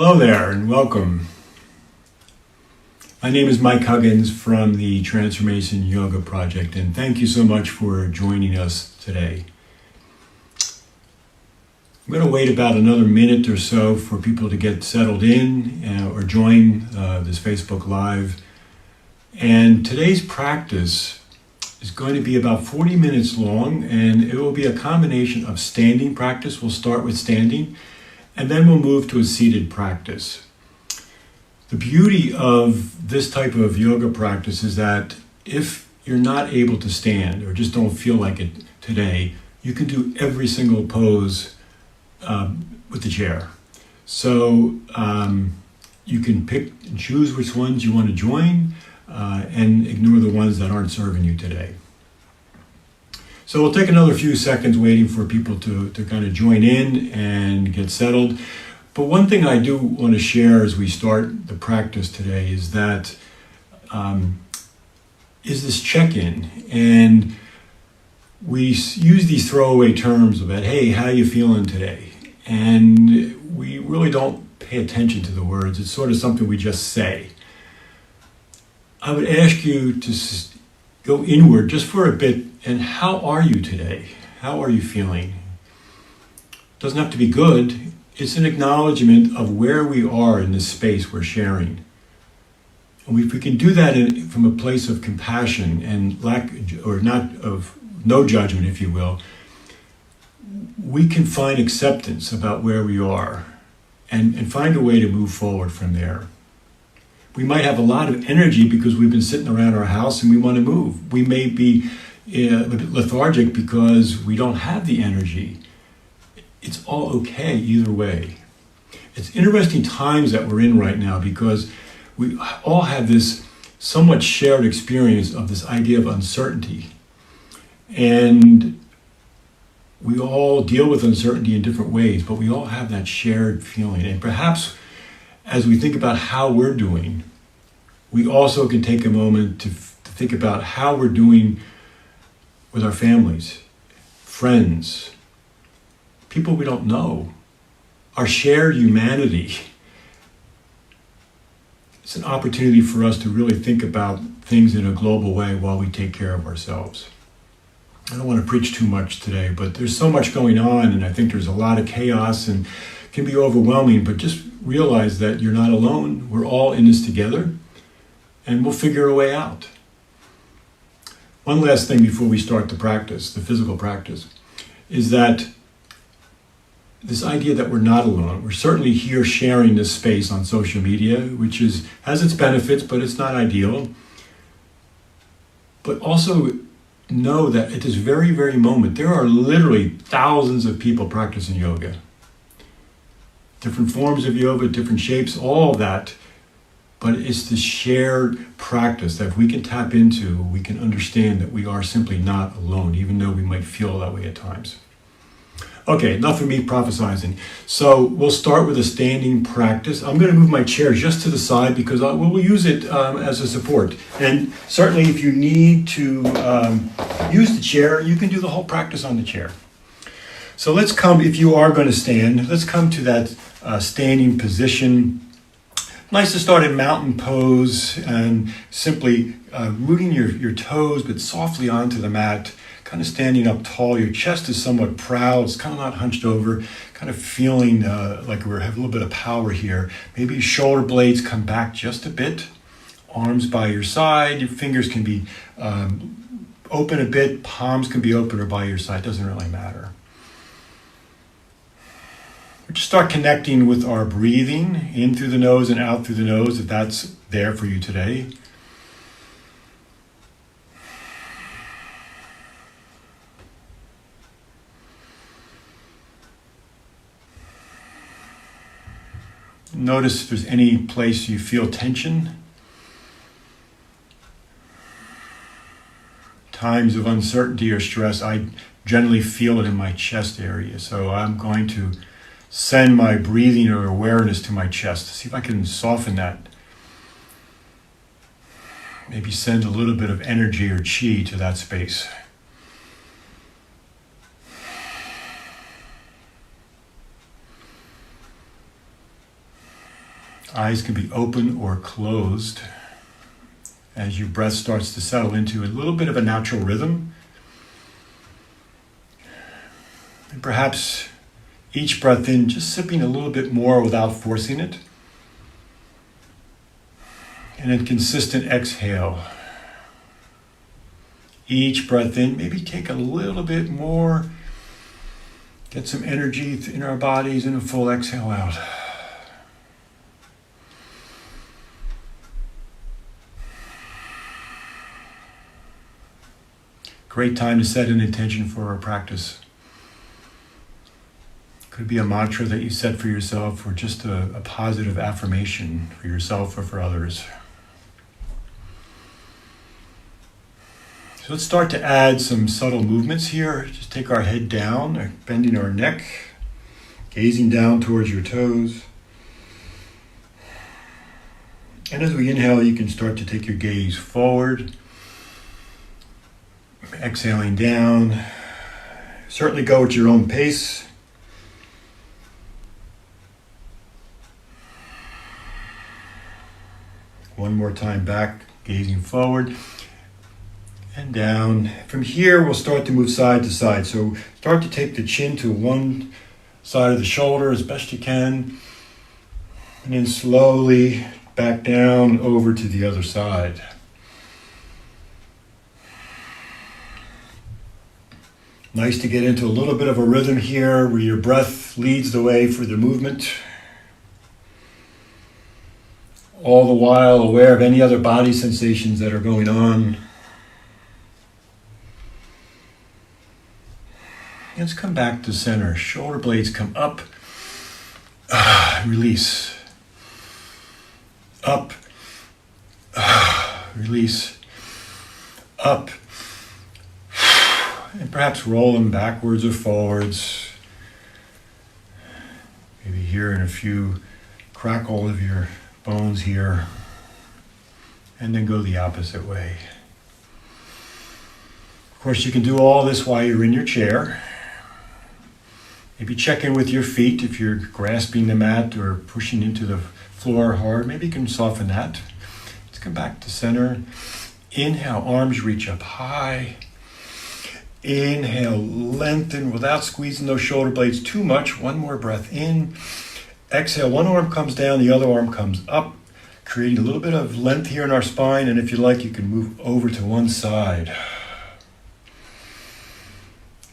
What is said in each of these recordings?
Hello there and welcome. My name is Mike Huggins from the Transformation Yoga Project, and thank you so much for joining us today. I'm going to wait about another minute or so for people to get settled in or join this Facebook Live. And today's practice is going to be about 40 minutes long, and it will be a combination of standing practice. We'll start with standing, and then we'll move to a seated practice. The beauty of this type of yoga practice is that if you're not able to stand or just don't feel like it today, you can do every single pose with the chair. So you can pick and choose which ones you want to join and ignore the ones that aren't serving you today. So we'll take another few seconds waiting for people to kind of join in and get settled. But one thing I do want to share as we start the practice today is that is this check-in. And we use these throwaway terms about, hey, how you feeling today? And we really don't pay attention to the words. It's sort of something we just say. I would ask you to go inward just for a bit. And how are you today? How are you feeling? Doesn't have to be good. It's an acknowledgement of where we are in this space we're sharing. And if we can do that from a place of compassion and no judgment, if you will, we can find acceptance about where we are and find a way to move forward from there. We might have a lot of energy because we've been sitting around our house and we want to move. We may be a bit lethargic because we don't have the energy. It's all okay either way. It's interesting times that we're in right now because we all have this somewhat shared experience of this idea of uncertainty. And we all deal with uncertainty in different ways, but we all have that shared feeling. And perhaps as we think about how we're doing, we also can take a moment to think about how we're doing with our families, friends, people we don't know, our shared humanity. It's an opportunity for us to really think about things in a global way while we take care of ourselves. I don't want to preach too much today, but there's so much going on, and I think there's a lot of chaos and it can be overwhelming, but just realize that you're not alone. We're all in this together, and we'll figure a way out. One last thing before we start the practice, the physical practice, is that this idea that we're not alone. We're certainly here sharing this space on social media, which has its benefits, but it's not ideal. But also know that at this very, very moment, there are literally thousands of people practicing yoga. Different forms of yoga, different shapes, all of that. But it's the shared practice that if we can tap into, we can understand that we are simply not alone, even though we might feel that way at times. Okay, enough of me prophesizing. So we'll start with a standing practice. I'm going to move my chair just to the side because we'll use it as a support. And certainly if you need to use the chair, you can do the whole practice on the chair. So let's come, if you are going to stand, let's come to that standing position. Nice to start in mountain pose and simply rooting your toes but softly onto the mat. Kind of standing up tall, your chest is somewhat proud, it's kind of not hunched over, kind of feeling like we have a little bit of power here. Maybe your shoulder blades come back just a bit, arms by your side, your fingers can be open a bit, palms can be open or by your side, doesn't really matter. We just start connecting with our breathing in through the nose and out through the nose if that's there for you today. Notice if there's any place you feel tension. Times of uncertainty or stress, I generally feel it in my chest area. So I'm going to send my breathing or awareness to my chest. See if I can soften that. Maybe send a little bit of energy or chi to that space. Eyes can be open or closed as your breath starts to settle into a little bit of a natural rhythm. And perhaps each breath in, just sipping a little bit more without forcing it. And then consistent exhale. Each breath in, maybe take a little bit more. Get some energy in our bodies and a full exhale out. Great time to set an intention for our practice. Could be a mantra that you set for yourself or just a positive affirmation for yourself or for others. So let's start to add some subtle movements here. Just take our head down, bending our neck, gazing down towards your toes. And as we inhale, you can start to take your gaze forward. Exhaling down. Certainly go at your own pace. One more time back, gazing forward and down. From here, we'll start to move side to side. So start to take the chin to one side of the shoulder as best you can. And then slowly back down over to the other side. Nice to get into a little bit of a rhythm here where your breath leads the way for the movement. All the while aware of any other body sensations that are going on. Let's come back to center. Shoulder blades come up. Release. Up. Release. Up. And perhaps roll them backwards or forwards. Maybe hearing a few crackle of your bones here. And then go the opposite way. Of course, you can do all this while you're in your chair. Maybe check in with your feet if you're grasping the mat or pushing into the floor hard. Maybe you can soften that. Let's come back to center. Inhale, arms reach up high. Inhale, lengthen without squeezing those shoulder blades too much. One more breath in. Exhale, one arm comes down, the other arm comes up, creating a little bit of length here in our spine. And if you like, you can move over to one side.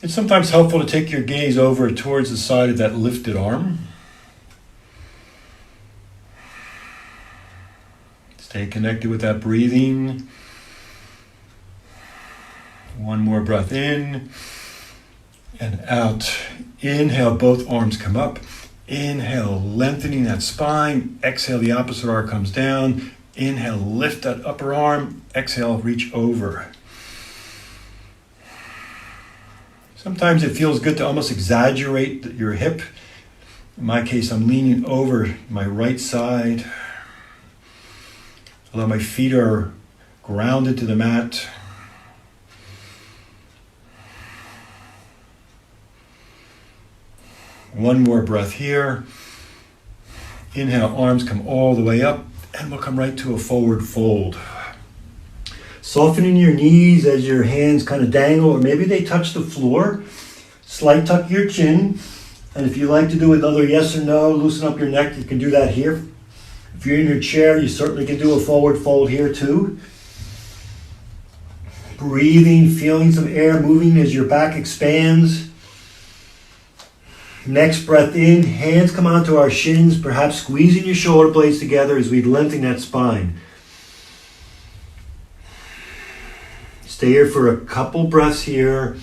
It's sometimes helpful to take your gaze over towards the side of that lifted arm. Stay connected with that breathing. One more breath in and out. Inhale, both arms come up. Inhale, lengthening that spine. Exhale, the opposite arm comes down. Inhale, lift that upper arm. Exhale, reach over. Sometimes it feels good to almost exaggerate your hip. In my case, I'm leaning over my right side. Although my feet are grounded to the mat. One more breath here. Inhale, arms come all the way up, and we'll come right to a forward fold. Softening your knees as your hands kind of dangle, or maybe they touch the floor. Slight tuck your chin. And if you like to do another yes or no, loosen up your neck, you can do that here. If you're in your chair, you certainly can do a forward fold here too. Breathing, feeling some air moving as your back expands. Next breath in, hands come onto our shins, perhaps squeezing your shoulder blades together as we lengthen that spine. Stay here for a couple breaths here.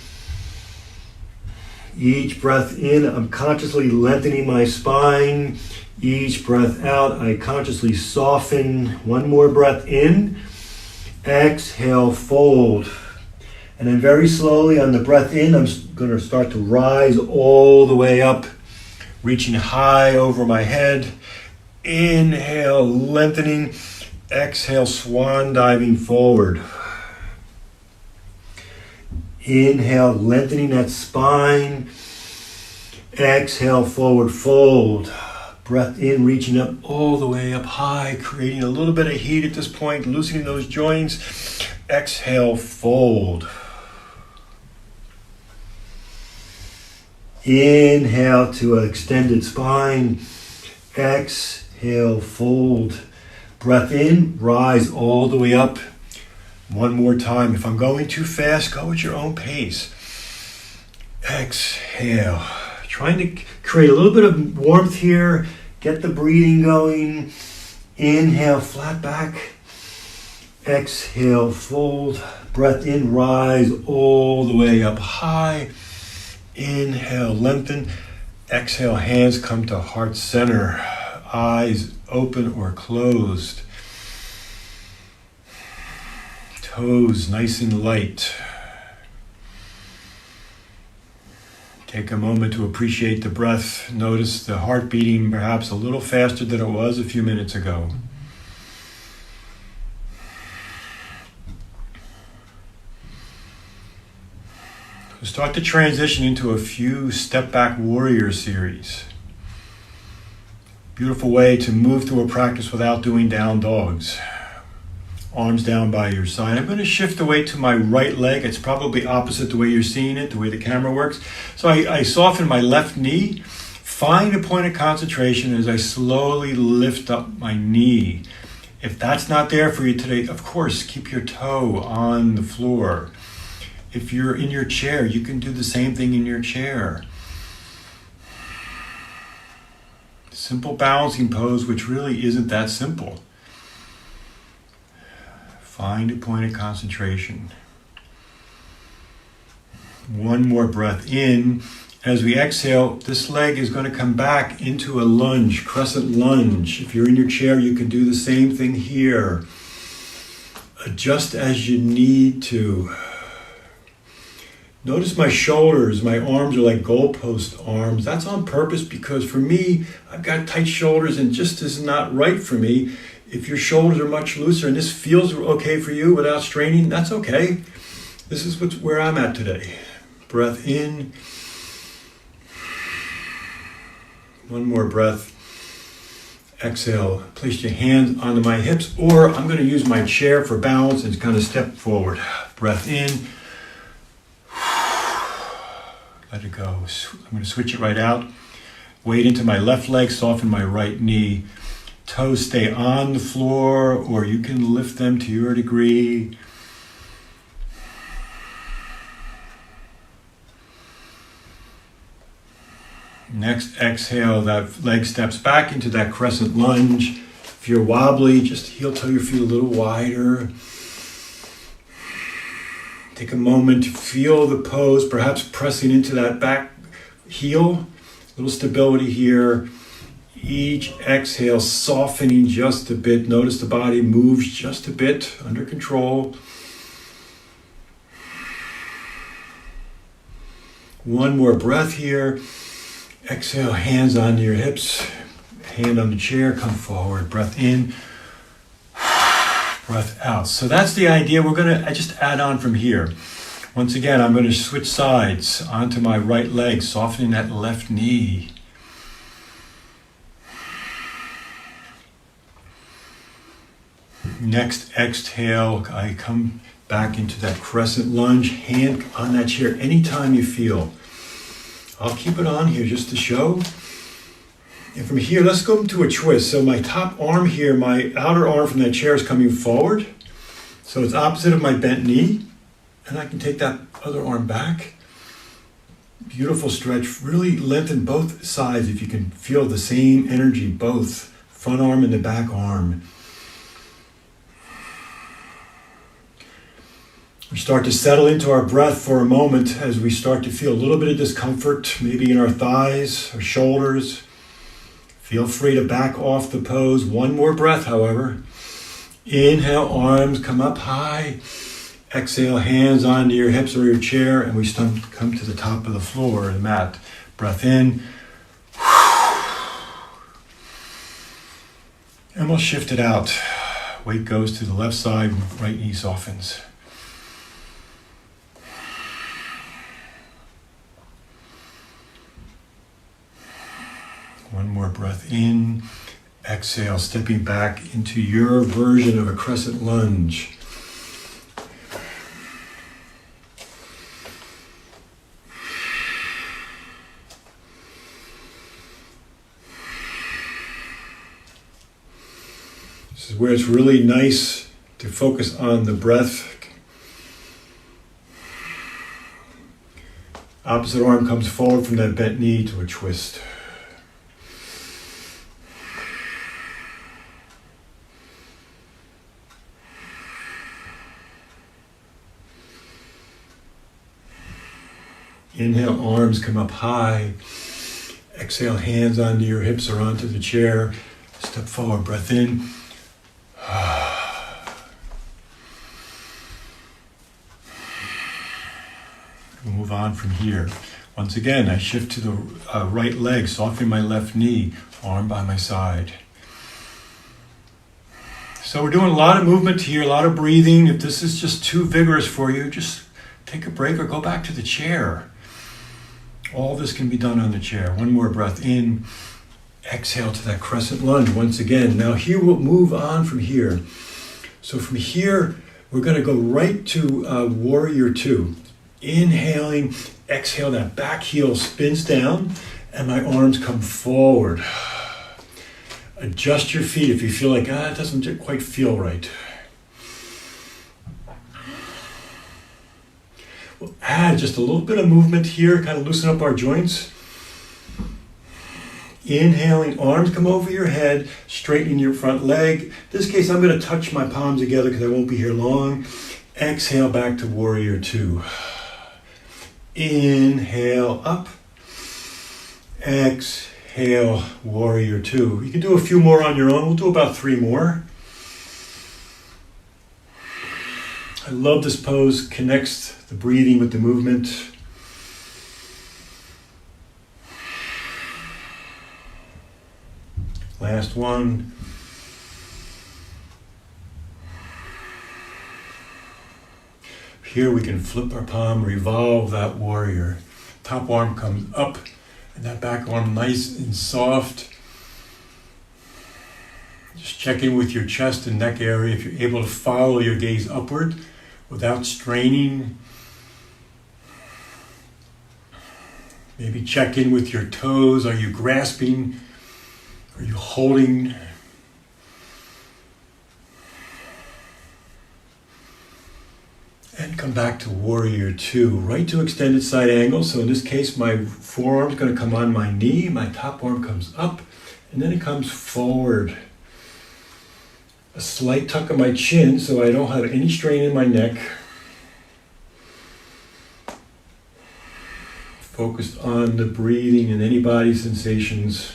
Each breath in, I'm consciously lengthening my spine. Each breath out, I consciously soften. One more breath in. Exhale, fold. And then very slowly on the breath in, I'm going to start to rise all the way up, reaching high over my head. Inhale, lengthening. Exhale, swan diving forward. Inhale, lengthening that spine. Exhale, forward fold. Breath in, reaching up all the way up high, creating a little bit of heat at this point, loosening those joints. Exhale, fold. Inhale to an extended spine. Exhale, fold. Breath in, rise all the way up. One more time. If I'm going too fast, go at your own pace. Exhale. Trying to create a little bit of warmth here. Get the breathing going. Inhale, flat back. Exhale, fold. Breath in, rise all the way up high. Inhale, lengthen. Exhale, hands come to heart center. Eyes open or closed. Toes nice and light. Take a moment to appreciate the breath. Notice the heart beating perhaps a little faster than it was a few minutes ago. We'll start to transition into a few Step Back Warrior series. Beautiful way to move through a practice without doing down dogs. Arms down by your side. I'm going to shift the weight to my right leg. It's probably opposite the way you're seeing it, the way the camera works. So I soften my left knee. Find a point of concentration as I slowly lift up my knee. If that's not there for you today, of course, keep your toe on the floor. If you're in your chair, you can do the same thing in your chair. Simple balancing pose, which really isn't that simple. Find a point of concentration. One more breath in. As we exhale, this leg is going to come back into a lunge, crescent lunge. If you're in your chair, you can do the same thing here. Adjust as you need to. Notice my shoulders, my arms are like goalpost arms. That's on purpose because for me, I've got tight shoulders and just is not right for me. If your shoulders are much looser and this feels okay for you without straining, that's okay. This is where I'm at today. Breath in. One more breath. Exhale. Place your hands onto my hips, or I'm going to use my chair for balance and kind of step forward. Breath in. Let it go. I'm going to switch it right out. Weight into my left leg, soften my right knee. Toes stay on the floor, or you can lift them to your degree. Next exhale, that leg steps back into that crescent lunge. If you're wobbly, just heel toe your feet a little wider. Take a moment to feel the pose, perhaps pressing into that back heel. A little stability here. Each exhale, softening just a bit. Notice the body moves just a bit, under control. One more breath here. Exhale, hands onto your hips. Hand on the chair, come forward. Breath in. Breath out. So that's the idea. I just add on from here. Once again, I'm going to switch sides onto my right leg, softening that left knee. Next exhale, I come back into that crescent lunge, hand on that chair anytime you feel. I'll keep it on here just to show. And from here, let's go into a twist. So my top arm here, my outer arm from that chair is coming forward. So it's opposite of my bent knee. And I can take that other arm back. Beautiful stretch. Really lengthen both sides if you can feel the same energy, both front arm and the back arm. We start to settle into our breath for a moment as we start to feel a little bit of discomfort, maybe in our thighs, our shoulders. Feel free to back off the pose. One more breath, however. Inhale, arms come up high. Exhale, hands onto your hips or your chair, and we come to the top of the floor, the mat. Breath in. And we'll shift it out. Weight goes to the left side, right knee softens. One more breath in. Exhale, stepping back into your version of a crescent lunge. This is where it's really nice to focus on the breath. Opposite arm comes forward from that bent knee to a twist. Inhale, arms come up high. Exhale, hands onto your hips or onto the chair. Step forward, breath in. We'll move on from here. Once again, I shift to the right leg, softening my left knee, arm by my side. So we're doing a lot of movement here, a lot of breathing. If this is just too vigorous for you, just take a break or go back to the chair. All this can be done on the chair. One more breath in. Exhale to that crescent lunge once again. Now here we'll move on from here. So from here, we're going to go right to Warrior Two. Inhaling, exhale, that back heel spins down and my arms come forward. Adjust your feet if you feel like, it doesn't quite feel right. We'll add just a little bit of movement here, kind of loosen up our joints. Inhaling, arms come over your head, straightening your front leg. In this case, I'm going to touch my palms together because I won't be here long. Exhale back to Warrior Two. Inhale up. Exhale, Warrior Two. You can do a few more on your own. We'll do about 3 more. I love this pose. Connects the breathing with the movement. Last one. Here we can flip our palm, revolve that warrior. Top arm comes up, and that back arm nice and soft. Just check in with your chest and neck area if you're able to follow your gaze upward without straining. Maybe check in with your toes. Are you grasping? Are you holding? And come back to Warrior Two, right to extended side angle. So in this case, my forearm's going to come on my knee, my top arm comes up, and then it comes forward. A slight tuck of my chin so I don't have any strain in my neck. Focused on the breathing and any body sensations.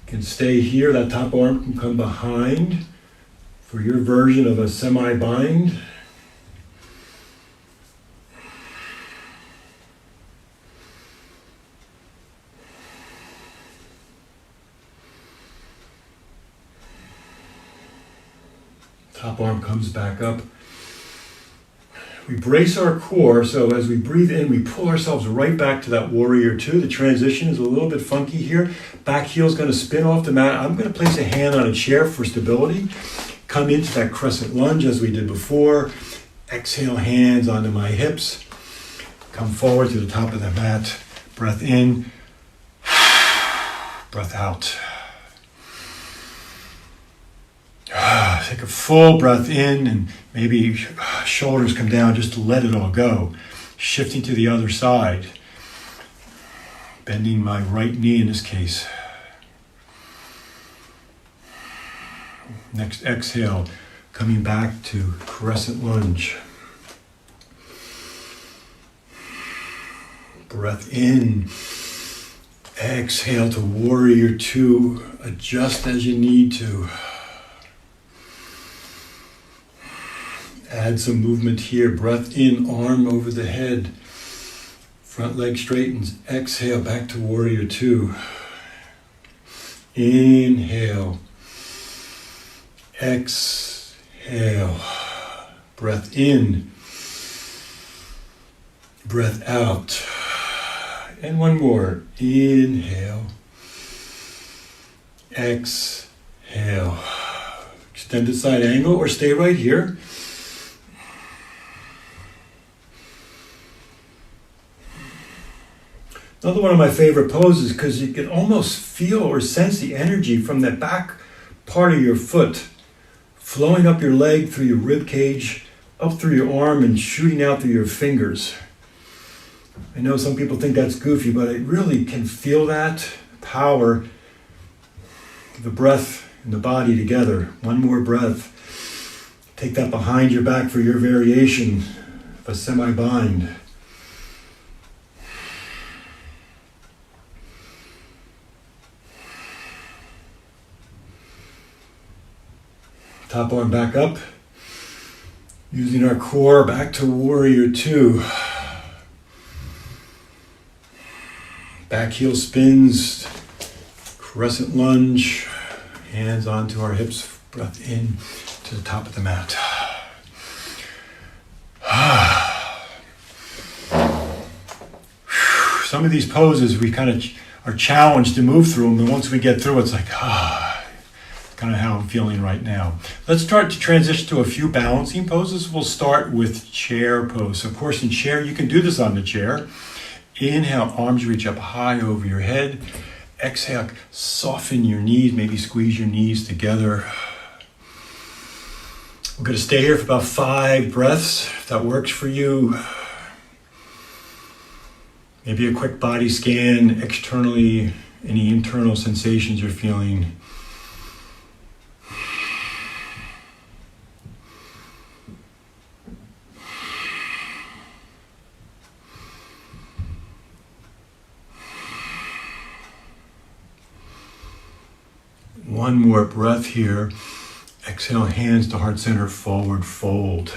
Can stay here, that top arm can come behind for your version of a semi-bind. Top arm comes back up. We brace our core, so as we breathe in, we pull ourselves right back to that Warrior Two. The transition is a little bit funky here. Back heel is going to spin off the mat. I'm going to place a hand on a chair for stability. Come into that crescent lunge as we did before. Exhale, hands onto my hips. Come forward to the top of the mat. Breath in. Breath out. Take a full breath in and maybe shoulders come down just to let it all go. Shifting to the other side. Bending my right knee in this case. Next exhale, coming back to crescent lunge. Breath in. Exhale to Warrior Two. Adjust as you need to. Add some movement here. Breath in, arm over the head. Front leg straightens. Exhale, back to Warrior Two. Inhale. Exhale. Breath in. Breath out. And one more. Inhale. Exhale. Extended side angle or stay right here. Another one of my favorite poses because you can almost feel or sense the energy from that back part of your foot flowing up your leg through your rib cage, up through your arm and shooting out through your fingers. I know some people think that's goofy, but I really can feel that power, the breath and the body together. One more breath. Take that behind your back for your variation of a semi-bind. Top arm back up. Using our core back to warrior two. Back heel spins, crescent lunge, hands onto our hips, breath in to the top of the mat. Some of these poses we kind of are challenged to move through them, and once we get through, it's like, kind of how I'm feeling right now. Let's start to transition to a few balancing poses. We'll start with chair pose. Of course, in chair, you can do this on the chair. Inhale, arms reach up high over your head. Exhale, soften your knees, maybe squeeze your knees together. We're going to stay here for about 5 breaths, if that works for you. Maybe a quick body scan externally, any internal sensations you're feeling. One more breath here. Exhale, hands to heart center, forward fold.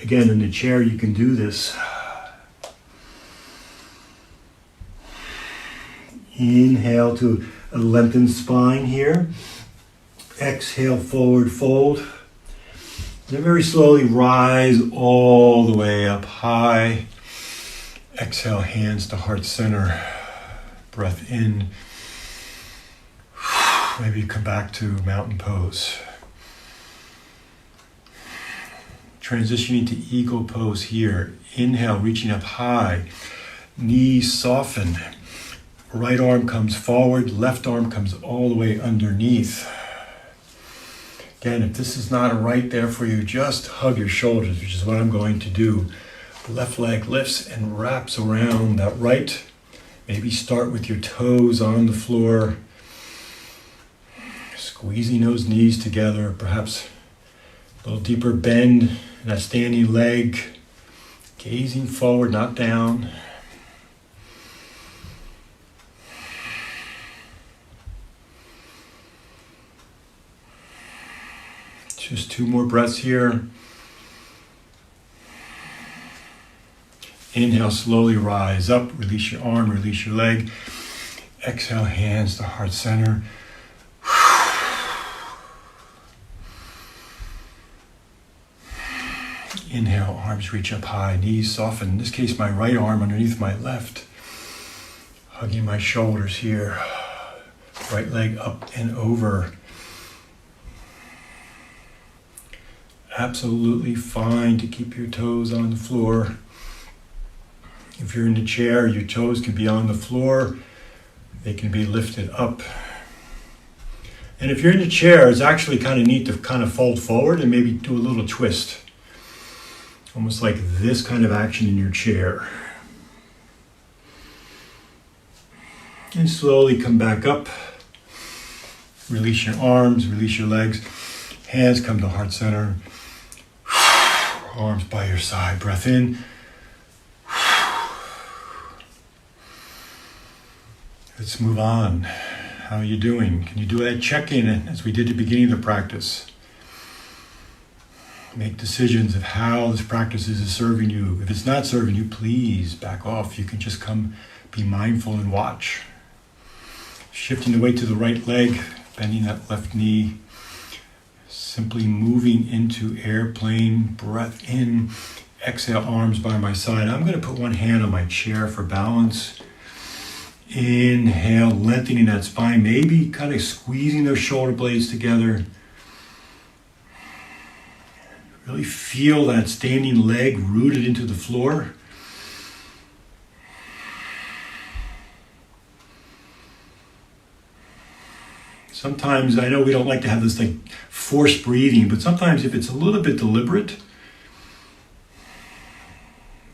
Again, in the chair, you can do this. Inhale to a lengthened spine here. Exhale, forward fold. Then very slowly rise all the way up high. Exhale, hands to heart center. Breath in. Maybe come back to mountain pose. Transitioning to eagle pose here. Inhale, reaching up high. Knees soften. Right arm comes forward. Left arm comes all the way underneath. Again, if this is not right there for you, just hug your shoulders, which is what I'm going to do. Left leg lifts and wraps around that right. Maybe start with your toes on the floor. Squeezing those knees together, perhaps a little deeper bend in that standing leg. Gazing forward, not down. Just 2 more breaths here. Inhale, slowly rise up, release your arm, release your leg. Exhale, hands to heart center. Inhale, arms reach up high, knees soften. In this case, my right arm underneath my left. Hugging my shoulders here. Right leg up and over. Absolutely fine to keep your toes on the floor. If you're in the chair, your toes can be on the floor. They can be lifted up. And if you're in the chair, it's actually kind of neat to kind of fold forward and maybe do a little twist. Almost like this kind of action in your chair. And slowly come back up. Release your arms, release your legs. Hands come to heart center. Arms by your side. Breath in. Let's move on. How are you doing? Can you do that check-in as we did at the beginning of the practice? Make decisions of how this practice is serving you. If it's not serving you, please back off. You can just come be mindful and watch. Shifting the weight to the right leg, bending that left knee. Simply moving into airplane, breath in. Exhale, arms by my side. I'm going to put one hand on my chair for balance. Inhale, lengthening that spine, maybe kind of squeezing those shoulder blades together. Really feel that standing leg rooted into the floor. Sometimes, I know we don't like to have this like forced breathing, but sometimes if it's a little bit deliberate,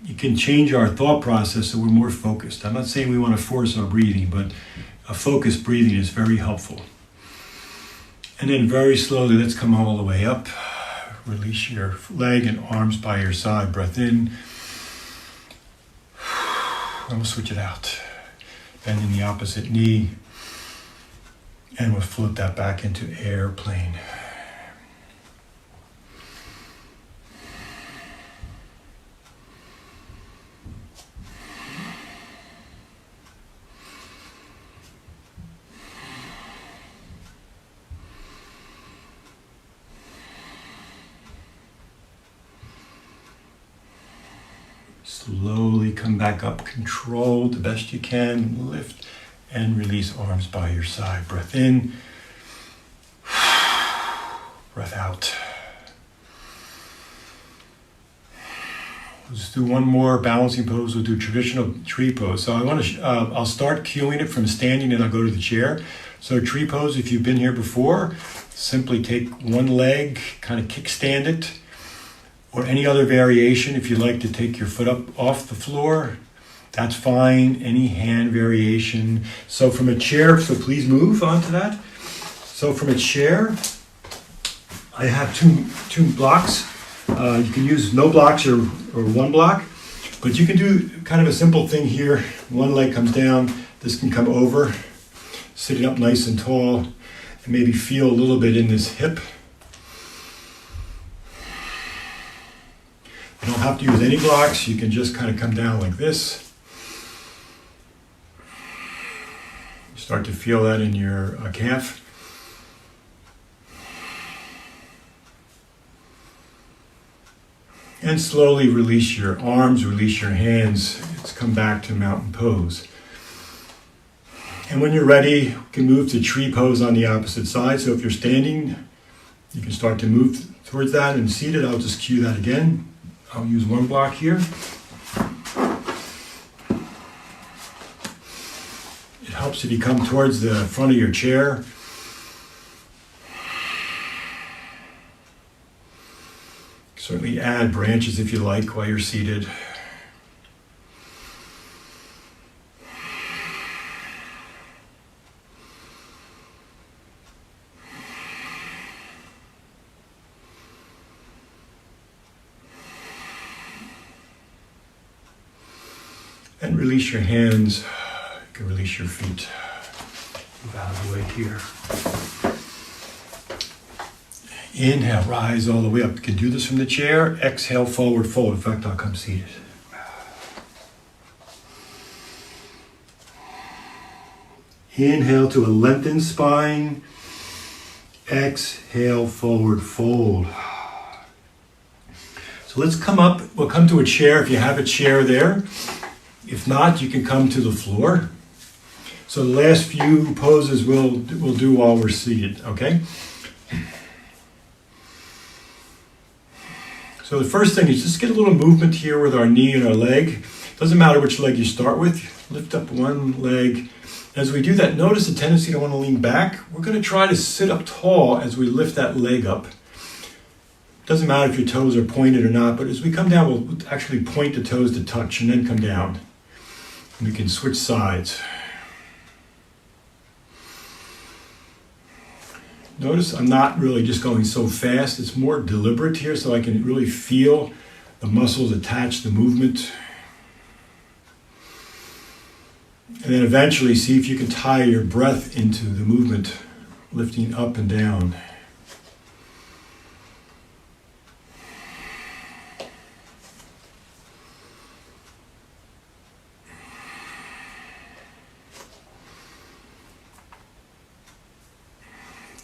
you can change our thought process so we're more focused. I'm not saying we want to force our breathing, but a focused breathing is very helpful. And then very slowly, let's come all the way up. Release your leg and arms by your side. Breath in. And we'll switch it out. Bending the opposite knee. And we'll flip that back into airplane. Slowly come back up, control the best you can, lift and release arms by your side. Breath in, breath out. Let's do one more balancing pose. We'll do traditional tree pose. So I'll start cueing it from standing and I'll go to the chair. So tree pose, if you've been here before, simply take one leg, kind of kickstand it, or any other variation. If you'd like to take your foot up off the floor, that's fine. Any hand variation. So from a chair, so please move onto that. So from a chair, I have two blocks. You can use no blocks or one block, but you can do kind of a simple thing here. One leg comes down, this can come over, sitting up nice and tall, and maybe feel a little bit in this hip. You don't have to use any blocks. You can just kind of come down like this. Start to feel that in your calf. And slowly release your arms, release your hands. Let's come back to mountain pose. And when you're ready, you can move to tree pose on the opposite side. So if you're standing, you can start to move towards that. And seated, I'll just cue that again. I'll use one block here. It helps if you come towards the front of your chair. Certainly add branches if you like while you're seated. And release your hands. You can release your feet. Move out of the way here. Inhale, rise all the way up. You can do this from the chair. Exhale, forward fold. In fact, I'll come seated. Inhale to a lengthened spine. Exhale, forward fold. So let's come up. We'll come to a chair if you have a chair there. If not, you can come to the floor. So the last few poses we'll do while we're seated, okay? So the first thing is just get a little movement here with our knee and our leg. Doesn't matter which leg you start with. Lift up one leg. As we do that, notice the tendency to want to lean back. We're going to try to sit up tall as we lift that leg up. Doesn't matter if your toes are pointed or not, but as we come down, we'll actually point the toes to touch and then come down. And we can switch sides. Notice I'm not really just going so fast. It's more deliberate here so I can really feel the muscles attach the movement. And then eventually see if you can tie your breath into the movement, lifting up and down.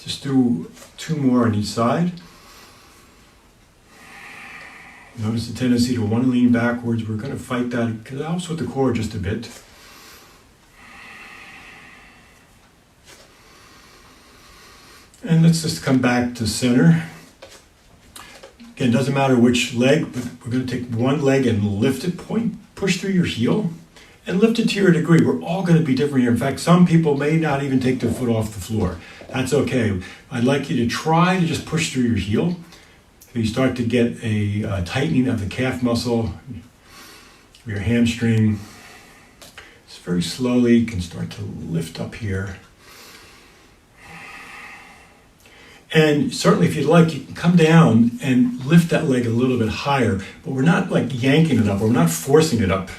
Just do two more on each side. Notice the tendency to want to lean backwards. We're going to fight that because it helps with the core just a bit. And let's just come back to center. Again, it doesn't matter which leg, but we're going to take one leg and lift it, push through your heel, and lift it to your degree. We're all going to be different here. In fact, some people may not even take their foot off the floor. That's okay. I'd like you to try to just push through your heel. So you start to get a tightening of the calf muscle, your hamstring. Just very slowly, you can start to lift up here. And certainly if you'd like, you can come down and lift that leg a little bit higher, but we're not like yanking it up, or we're not forcing it up.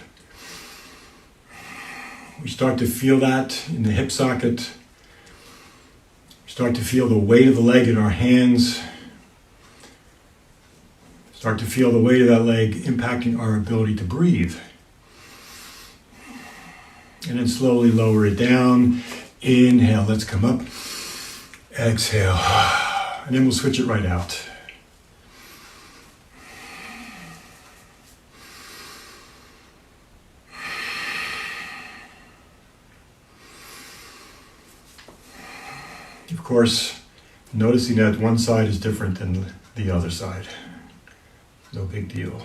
We start to feel that in the hip socket. Start to feel the weight of the leg in our hands. Start to feel the weight of that leg impacting our ability to breathe. And then slowly lower it down. Inhale, let's come up. Exhale. And then we'll switch it right out. Of course, noticing that one side is different than the other side. No big deal.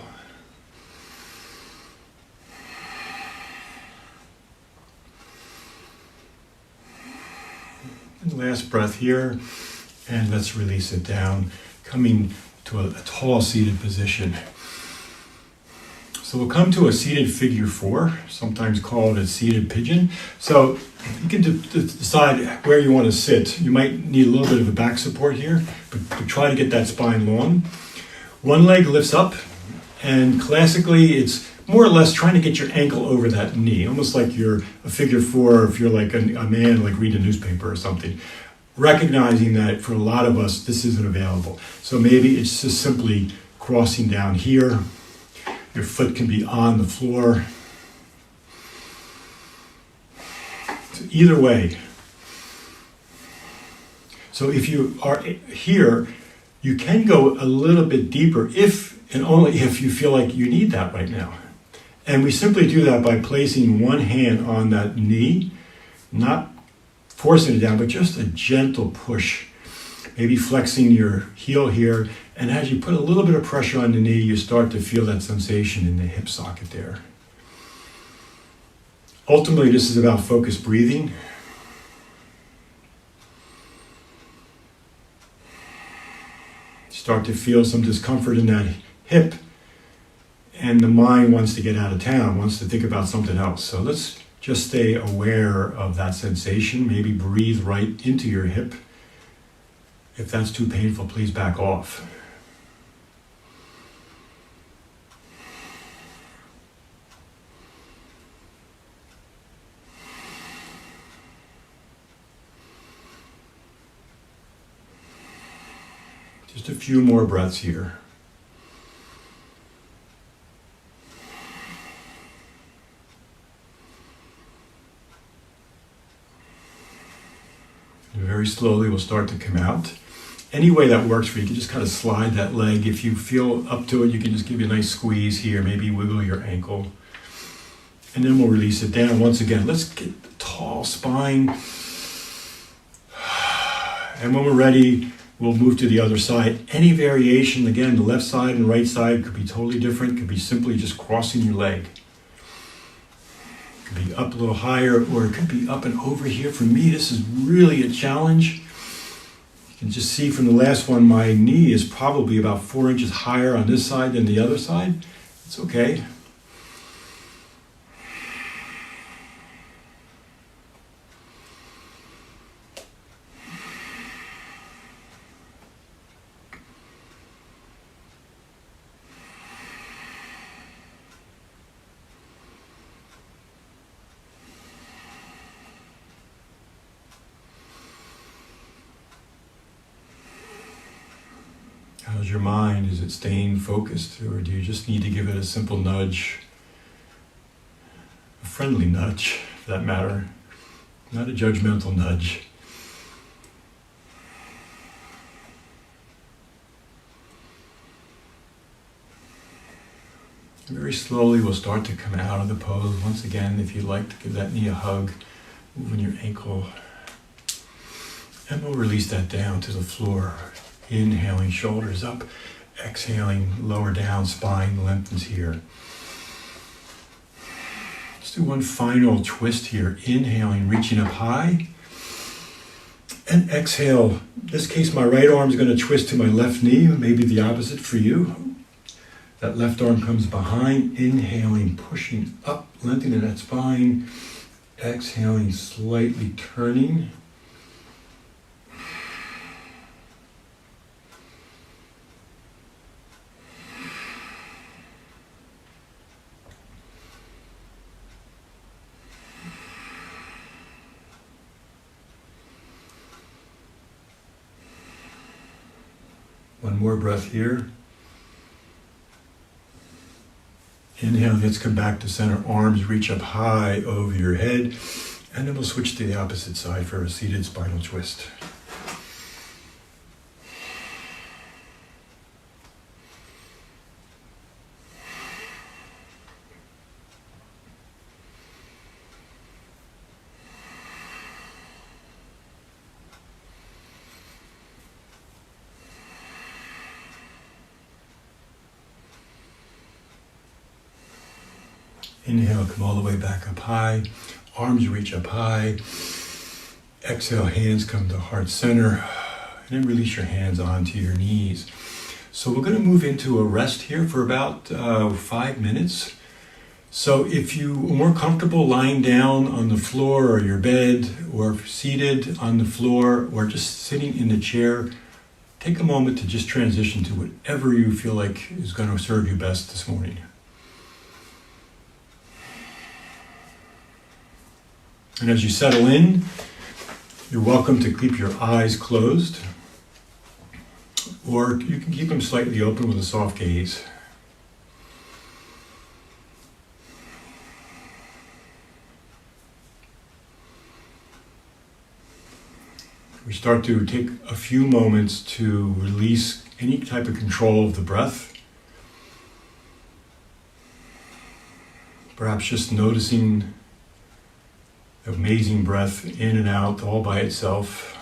And last breath here, and let's release it down, coming to a tall seated position. So we'll come to a seated figure four, sometimes called a seated pigeon. So you can decide where you want to sit. You might need a little bit of a back support here, but try to get that spine long. One leg lifts up, and classically it's more or less trying to get your ankle over that knee, almost like you're a figure four, if you're like a man like reading a newspaper or something. Recognizing that for a lot of us, this isn't available. So maybe it's just simply crossing down here. Your foot can be on the floor. So either way. So if you are here, you can go a little bit deeper if and only if you feel like you need that right now. And we simply do that by placing one hand on that knee, not forcing it down, but just a gentle push. Maybe flexing your heel here, and as you put a little bit of pressure on the knee, you start to feel that sensation in the hip socket there. Ultimately, this is about focused breathing. Start to feel some discomfort in that hip, and the mind wants to get out of town, wants to think about something else. So let's just stay aware of that sensation. Maybe breathe right into your hip. If that's too painful, please back off. Just a few more breaths here. And very slowly we'll start to come out. Any way that works for you, you can just kind of slide that leg. If you feel up to it, you can just give you a nice squeeze here, maybe wiggle your ankle. And then we'll release it down. Once again, let's get the tall spine. And when we're ready, we'll move to the other side. Any variation, again, the left side and right side could be totally different. Could be simply just crossing your leg. It could be up a little higher, or it could be up and over here. For me, this is really a challenge. You can just see from the last one, my knee is probably about 4 inches higher on this side than the other side. It's okay. How's your mind? Is it staying focused, or do you just need to give it a simple nudge? A friendly nudge, for that matter, not a judgmental nudge. Very slowly we'll start to come out of the pose. Once again, if you'd like to give that knee a hug, moving your ankle. And we'll release that down to the floor. Inhaling, shoulders up. Exhaling, lower down, spine lengthens here. Let's do one final twist here. Inhaling, reaching up high. And exhale. In this case, my right arm is going to twist to my left knee, maybe the opposite for you. That left arm comes behind. Inhaling, pushing up, lengthening that spine. Exhaling, slightly turning. One more breath here. Inhale, let's come back to center. Arms reach up high over your head. And then we'll switch to the opposite side for a seated spinal twist. Inhale, come all the way back up high. Arms reach up high. Exhale, hands come to heart center. And then release your hands onto your knees. So we're going to move into a rest here for about 5 minutes. So if you are more comfortable lying down on the floor or your bed, or seated on the floor, or just sitting in the chair, take a moment to just transition to whatever you feel like is going to serve you best this morning. And as you settle in, you're welcome to keep your eyes closed, or you can keep them slightly open with a soft gaze. We start to take a few moments to release any type of control of the breath. Perhaps just noticing amazing breath in and out all by itself.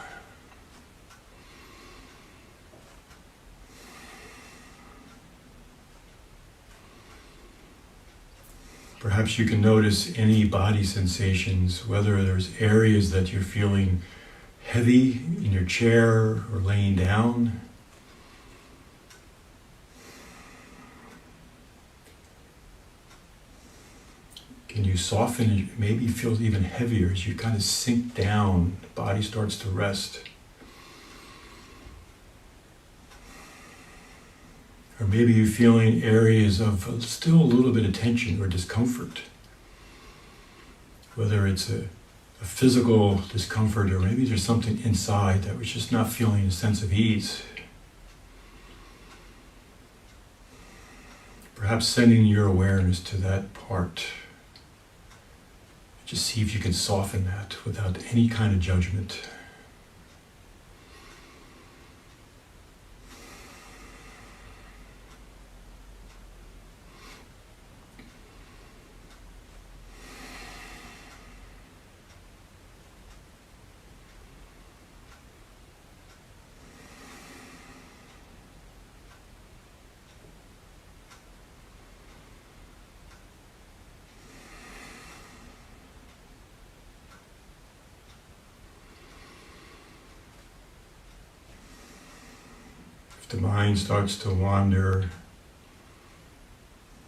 Perhaps you can notice any body sensations, whether there's areas that you're feeling heavy in your chair or laying down. Can you soften it? Maybe it feels even heavier as you kind of sink down, the body starts to rest. Or maybe you're feeling areas of still a little bit of tension or discomfort. Whether it's a physical discomfort, or maybe there's something inside that was just not feeling a sense of ease. Perhaps sending your awareness to that part. Just see if you can soften that without any kind of judgment. If the mind starts to wander,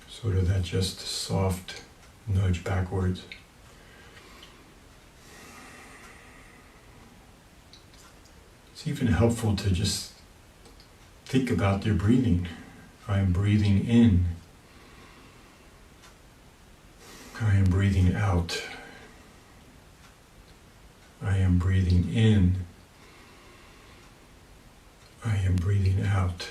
sort of that just soft nudge backwards. It's even helpful to just think about your breathing. I am breathing in. I am breathing out. I am breathing in. I am breathing out.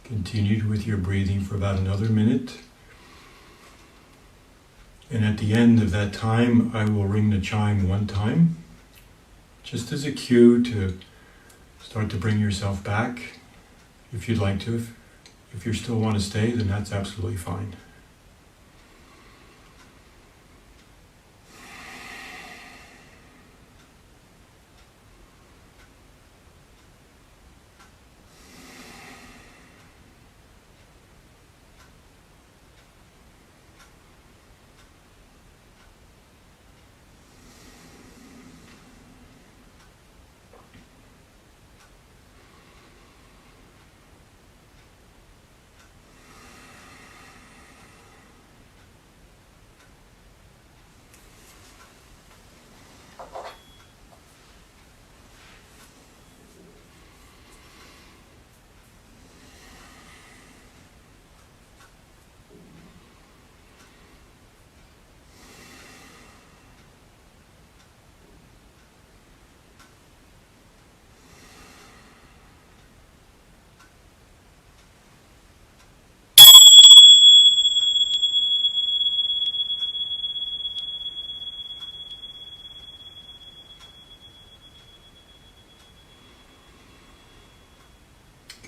Continue with your breathing for about another minute. And at the end of that time, I will ring the chime one time, just as a cue to start to bring yourself back, if you'd like to. If you still want to stay, then that's absolutely fine.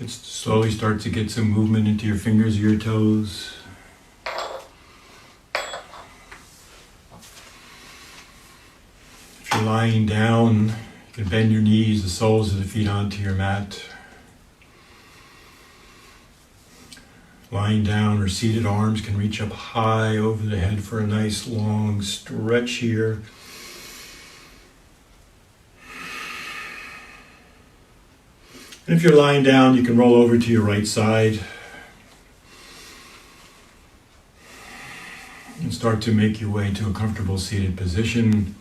Slowly start to get some movement into your fingers or your toes. If you're lying down, you can bend your knees, the soles of the feet onto your mat. Lying down or seated arms can reach up high over the head for a nice long stretch here. And if you're lying down, you can roll over to your right side and start to make your way to a comfortable seated position.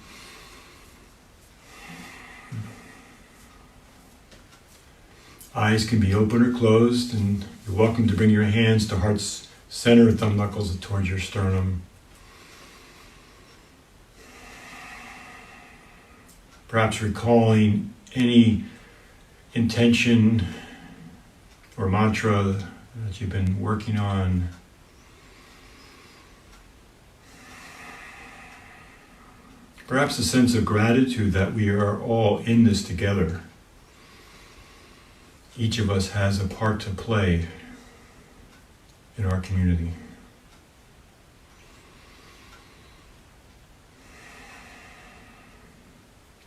Eyes can be open or closed, and you're welcome to bring your hands to heart's center, thumb knuckles towards your sternum. Perhaps recalling any intention or mantra that you've been working on. Perhaps a sense of gratitude that we are all in this together. Each of us has a part to play in our community.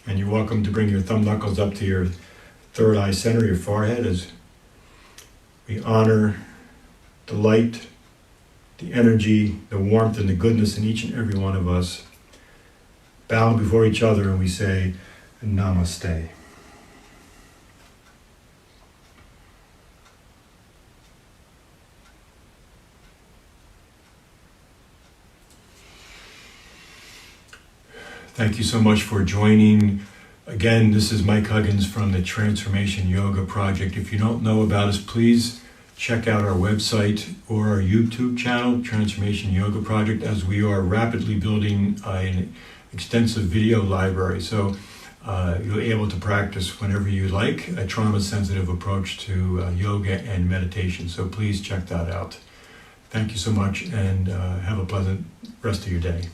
And you're welcome to bring your thumb knuckles up to your third eye center, your forehead, as we honor the light, the energy, the warmth, and the goodness in each and every one of us. Bow before each other and we say, Namaste. Thank you so much for joining. Again, this is Mike Huggins from the Transformation Yoga Project. If you don't know about us, please check out our website or our YouTube channel, Transformation Yoga Project, as we are rapidly building an extensive video library. So you'll be able to practice whenever you like a trauma-sensitive approach to yoga and meditation. So please check that out. Thank you so much, and have a pleasant rest of your day.